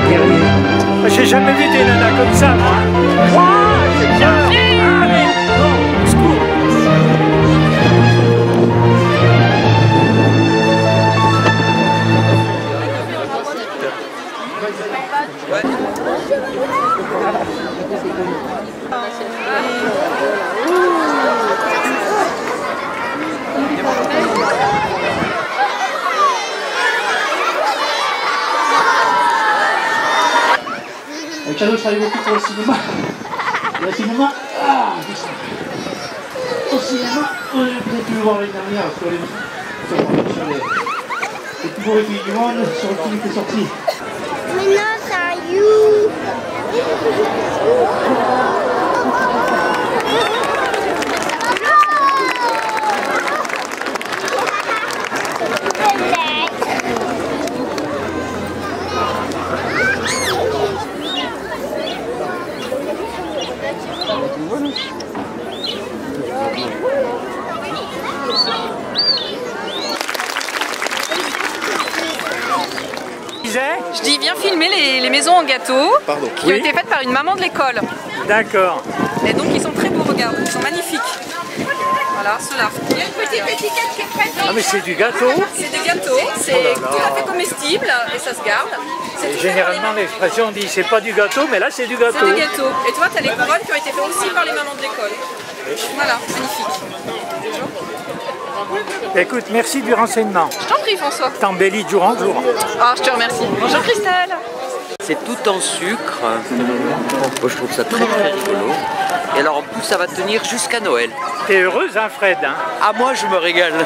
guerriers. J'ai jamais vu des nanas comme ça, moi. Waouh, c'est bien. Allez, non, au secours. Cadeau, je travaille beaucoup pour le cinéma. Le cinéma, au cinéma, on a peut-être pu le voir l'année dernière sur les plus beaux pays du monde, sur le film qui est sorti. Mais non, c'est un you. Je dis, viens filmer les maisons en gâteau qui ont été faites par une maman de l'école. D'accord. Et donc ils sont très beaux, regarde, ils sont magnifiques. Voilà, ceux-là. Il y a une petite étiquette qui est prête. Ah mais c'est du gâteau? C'est des gâteaux, c'est tout à fait comestible et ça se garde. Et généralement l'expression dit c'est pas du gâteau, mais là c'est du gâteau. C'est du gâteau. Et tu vois, tu as les couronnes qui ont été faites aussi par les mamans de l'école. Voilà, magnifique. Écoute, merci du renseignement. Je t'en prie François. T'embellis de jour en jour. Ah, je te remercie. Bonjour Christelle. C'est tout en sucre. Moi, je trouve ça très très rigolo. Et alors en plus ça va tenir jusqu'à Noël. T'es heureuse hein Fred hein? Ah moi je me régale.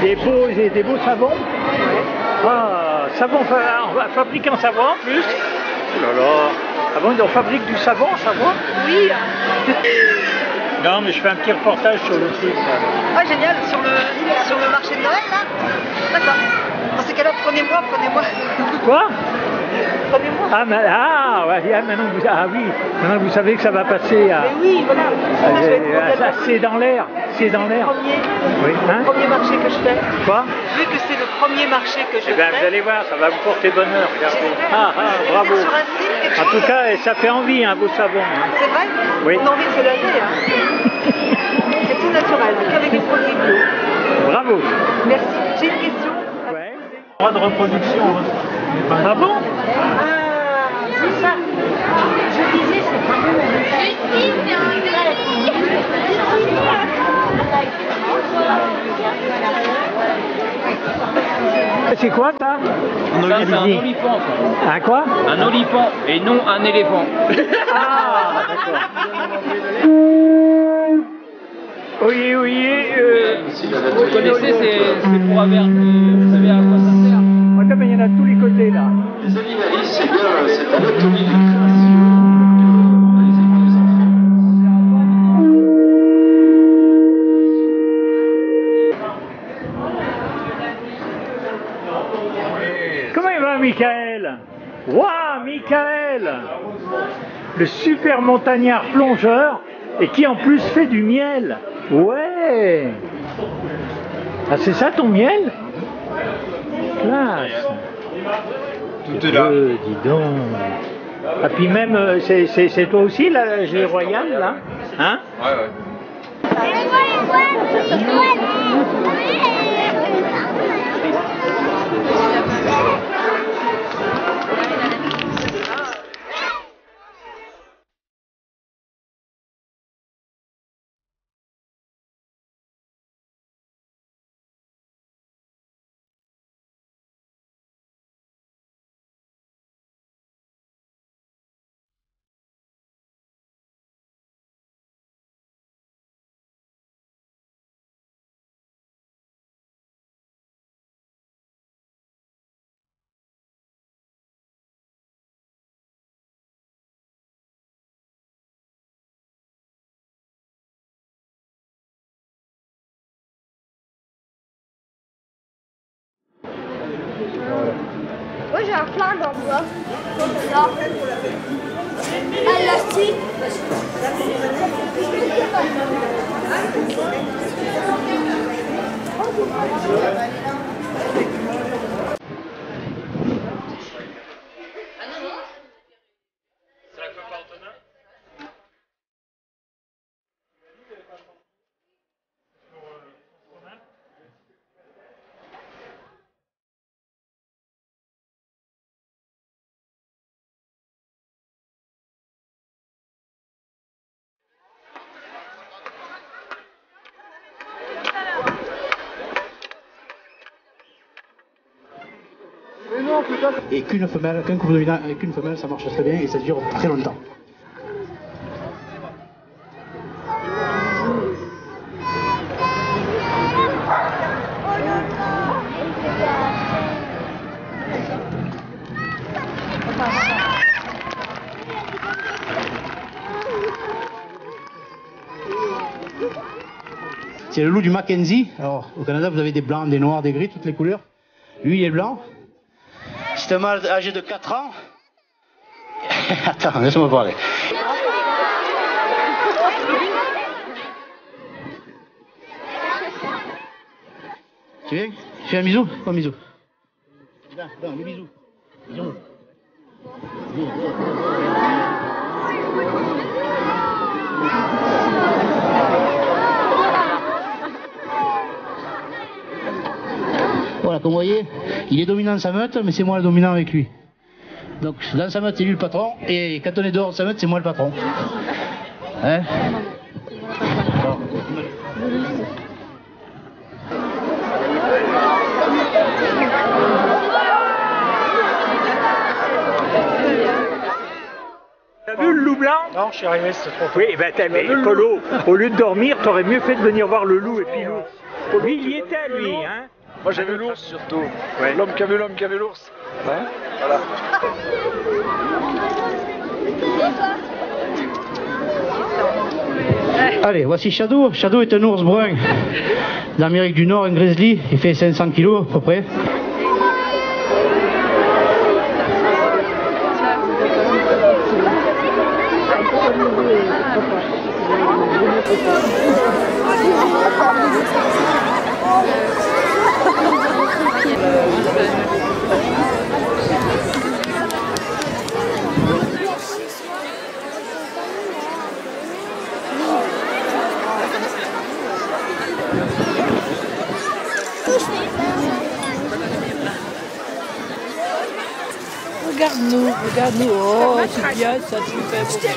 Des beaux savons. Ah, fabriquant savon en plus. Oh là là. Ah bon, on fabrique du savon, savon? Oui. Non, mais je fais un petit reportage sur le truc. Ah génial, sur le marché de Noël là. D'accord. Dans ces cas-là, prenez-moi. Quoi? Prenez-moi. Maintenant vous savez que ça va passer à... Mais oui, voilà. C'est dans l'air. C'est dans l'air. Oui, hein? Premier marché que je fais. Quoi? Vu que c'est le premier marché que je Eh bien, fais. vous allez voir, ça va vous porter bonheur. Regardez. Bravo. Sur un site, quelque En tout chose. cas, ça fait envie, hein, vos savons. Hein. C'est vrai? Oui. On a envie de se laver. Hein. C'est tout naturel, qu'avec des produits bio. Bravo. Merci. J'ai une question. Ouais. Droit de reproduction. Hein. Ah bon? C'est ça. Je disais, c'est pas bon. C'est quoi ça? C'est un olifant. Un quoi? Un olifant et non un éléphant. Ah, d'accord. Oui. Vous connaissez, c'est pour avertir. Vous savez à quoi ça sert? Comme il y en a de tous les côtés là. Les animalistes, c'est bien, c'est l'anatomie du création. Comment il va, Michael? Waouh, Michael! Le super montagnard plongeur et qui en plus fait du miel. Ouais! Ah, c'est ça ton miel? Classe! Tout est là. Dis donc! Ah, puis même, c'est toi aussi, là, j'ai Royal, là? Hein? Ouais. à plein d'endroits. Là. À l'Asti. Et qu'un couple dominant avec une femelle, ça marche très bien et ça dure très longtemps. C'est le loup du Mackenzie. Alors, au Canada, vous avez des blancs, des noirs, des gris, toutes les couleurs. Lui, il est blanc. C'est un mâle âgé de 4 ans. Attends, laisse-moi parler. Tu viens? Tu fais un bisou? Pas un bisou. Non, le bisou. Bisou. Voilà, comme vous voyez, il est dominant dans sa meute, mais c'est moi le dominant avec lui. Donc dans sa meute, c'est lui le patron, et quand on est dehors de sa meute, c'est moi le patron. Hein? T'as vu le loup blanc? Non, je suis arrivé, c'était trop tôt. Oui, ben mais Polo, au lieu de dormir, t'aurais mieux fait de venir voir le loup et puis l'ours. Lui, il y était, lui, hein? Moi j'ai vu l'ours surtout. Ouais. L'homme qui a vu l'ours. Hein, voilà. Allez, voici Shadow. Shadow est un ours brun d'Amérique du Nord, un grizzly. Il fait 500 kg à peu près. Regarde-nous, oh, c'est bien ça, tu fais pour que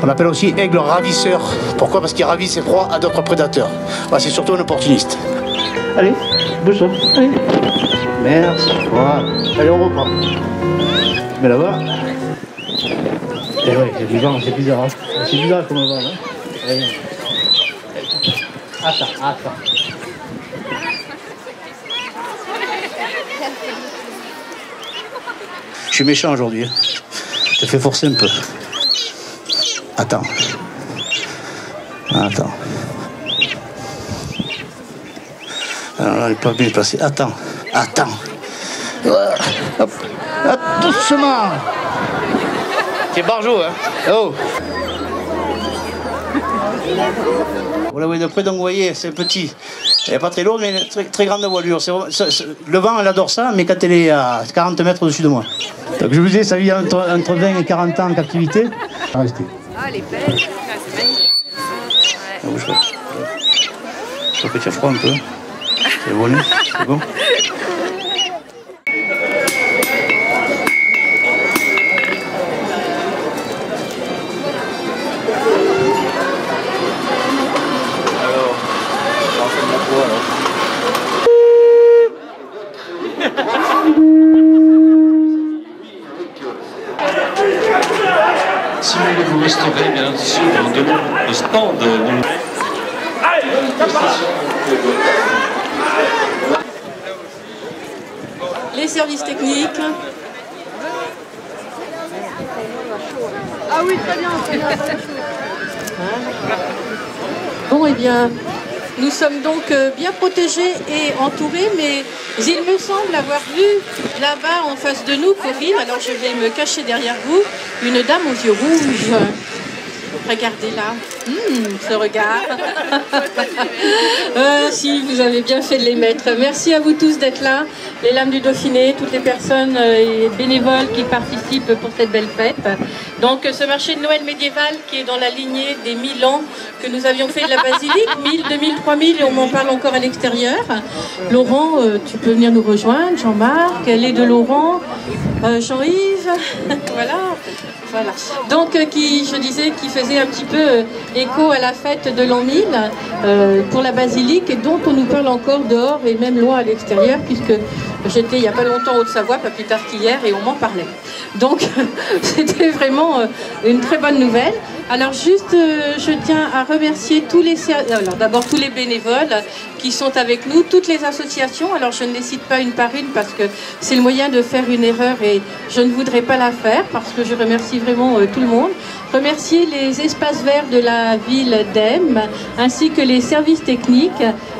On l'appelle aussi aigle ravisseur. Pourquoi? Parce qu'il ravit ses proies à d'autres prédateurs. Bah, c'est surtout un opportuniste. Allez, bouge-toi. Allez. Merci. Voilà. Allez, on reprend. Mais là-bas. Eh ouais, c'est du vent, c'est bizarre. Hein. C'est bizarre comme vent. Hein. Allez. Attends. Je suis méchant aujourd'hui. Je te fais forcer un peu. Attends. Alors là, il n'est pas bien placé. Attends. Hop. Hop, doucement. C'est barjot, hein. Oh. Voilà, oui, de près, donc vous voyez, c'est petit. Elle n'est pas très lourde, mais très, très grande voilure. Le vent, elle adore ça, mais quand elle est à 40 mètres au-dessus de moi. Donc je vous disais, ça vit entre 20 et 40 ans en captivité. Ah, elle est belle, c'est magnifique. Ouais. Ça fait froid un peu. C'est bon, c'est bon. Si vous voulez vous restaurer, bien sûr, devant le stand. Les services techniques. Ah oui, très bien. Bon, eh bien, nous sommes donc bien protégés et entourés, mais il me semble avoir vu là-bas en face de nous, Corinne, alors je vais me cacher derrière vous, une dame aux yeux rouges. Regardez là, ce regard. Si, vous avez bien fait de les mettre. Merci à vous tous d'être là, les Lames du Dauphiné, toutes les personnes et bénévoles qui participent pour cette belle fête. Donc ce marché de Noël médiéval qui est dans la lignée des 1000 ans que nous avions fait de la basilique, 1000, 2000, 3000 et on m'en parle encore à l'extérieur. Laurent, tu peux venir nous rejoindre, Jean-Marc, elle est de Laurent, Jean-Yves, voilà. Voilà. Donc, je disais, qui faisait un petit peu écho à la fête de l'an 1000 pour la basilique et dont on nous parle encore dehors et même loin à l'extérieur, puisque j'étais il n'y a pas longtemps en Haute-Savoie, pas plus tard qu'hier, et on m'en parlait. Donc, c'était vraiment une très bonne nouvelle. Alors, juste, je tiens à remercier tous les d'abord tous les bénévoles qui sont avec nous, toutes les associations. Alors, je ne les cite pas une par une parce que c'est le moyen de faire une erreur et je ne voudrais pas la faire parce que je remercie vraiment tout le monde. Remercier les espaces verts de la ville d'Em, ainsi que les services techniques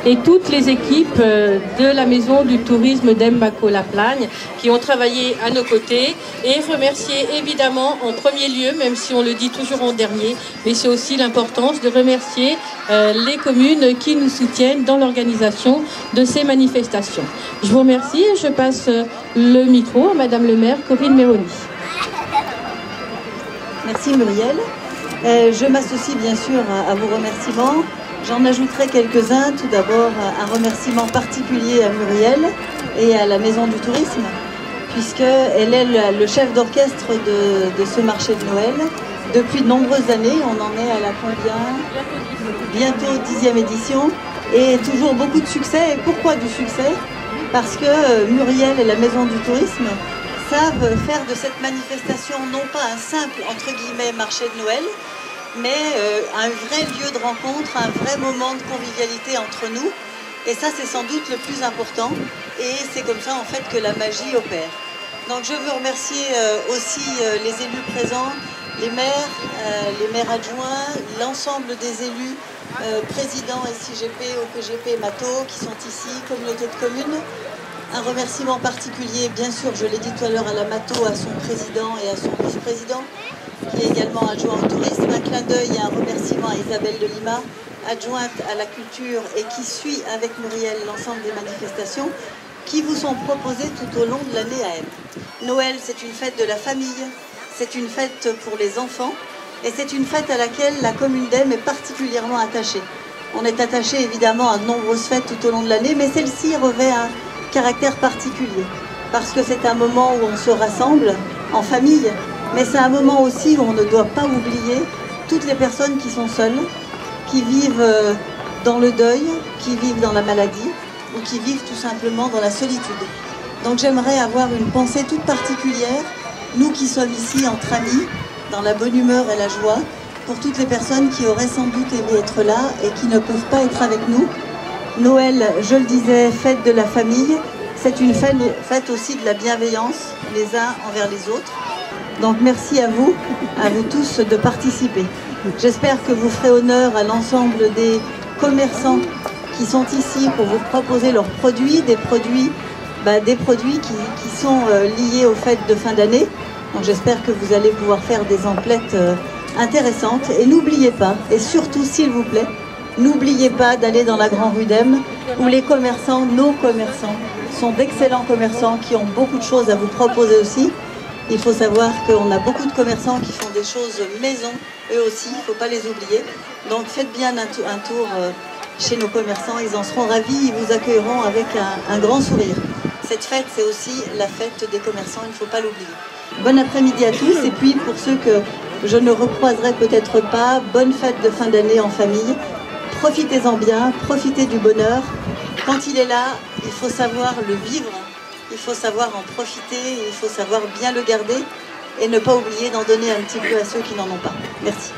et toutes les équipes de la maison du tourisme d'Em-Mako-La-Plagne qui ont travaillé à nos côtés. Et remercier évidemment en premier lieu, même si on le dit toujours en dernier, mais c'est aussi l'importance de remercier les communes qui nous soutiennent dans l'organisation de ces manifestations. Je vous remercie et je passe le micro à Madame le maire Corinne Méroni. Merci Muriel. Je m'associe bien sûr à vos remerciements. J'en ajouterai quelques-uns. Tout d'abord, un remerciement particulier à Muriel et à la Maison du Tourisme, puisqu'elle est le chef d'orchestre de ce marché de Noël. Depuis de nombreuses années, on en est à la combien? Bientôt 10e édition. Et toujours beaucoup de succès. Et pourquoi du succès? Parce que Muriel et la Maison du Tourisme savent faire de cette manifestation non pas un simple, entre guillemets, marché de Noël, mais un vrai lieu de rencontre, un vrai moment de convivialité entre nous. Et ça, c'est sans doute le plus important. Et c'est comme ça, en fait, que la magie opère. Donc, je veux remercier aussi les élus présents, les maires adjoints, l'ensemble des élus, présidents SIGP, OPGP, Mato, qui sont ici, communauté de communes. Un remerciement particulier, bien sûr, je l'ai dit tout à l'heure, à la Mato, à son président et à son vice-président, qui est également adjoint au tourisme. Un clin d'œil et un remerciement à Isabelle de Lima, adjointe à la culture et qui suit avec Muriel l'ensemble des manifestations qui vous sont proposées tout au long de l'année à M. Noël, c'est une fête de la famille, c'est une fête pour les enfants et c'est une fête à laquelle la commune d'Em est particulièrement attachée. On est attaché évidemment à de nombreuses fêtes tout au long de l'année, mais celle-ci revêt un caractère particulier parce que c'est un moment où on se rassemble en famille, mais c'est un moment aussi où on ne doit pas oublier toutes les personnes qui sont seules, qui vivent dans le deuil, qui vivent dans la maladie ou qui vivent tout simplement dans la solitude. Donc j'aimerais avoir une pensée toute particulière, nous qui sommes ici entre amis, dans la bonne humeur et la joie, pour toutes les personnes qui auraient sans doute aimé être là et qui ne peuvent pas être avec nous. Noël, je le disais, fête de la famille, c'est une fête aussi de la bienveillance les uns envers les autres. Donc merci à vous tous de participer. J'espère que vous ferez honneur à l'ensemble des commerçants qui sont ici pour vous proposer leurs produits, des produits qui sont liés aux fêtes de fin d'année. Donc j'espère que vous allez pouvoir faire des emplettes intéressantes. Et n'oubliez pas, et surtout s'il vous plaît, n'oubliez pas d'aller dans la Grande Rue d'Em où les commerçants, nos commerçants, sont d'excellents commerçants qui ont beaucoup de choses à vous proposer aussi. Il faut savoir qu'on a beaucoup de commerçants qui font des choses maison, eux aussi, il ne faut pas les oublier. Donc faites bien un tour chez nos commerçants. Ils en seront ravis, ils vous accueilleront avec un grand sourire. Cette fête, c'est aussi la fête des commerçants, il ne faut pas l'oublier. Bon après-midi à tous, et puis pour ceux que je ne recroiserai peut-être pas, bonne fête de fin d'année en famille. Profitez-en bien, profitez du bonheur. Quand il est là, il faut savoir le vivre, il faut savoir en profiter, il faut savoir bien le garder et ne pas oublier d'en donner un petit peu à ceux qui n'en ont pas. Merci.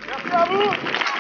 Merci à vous.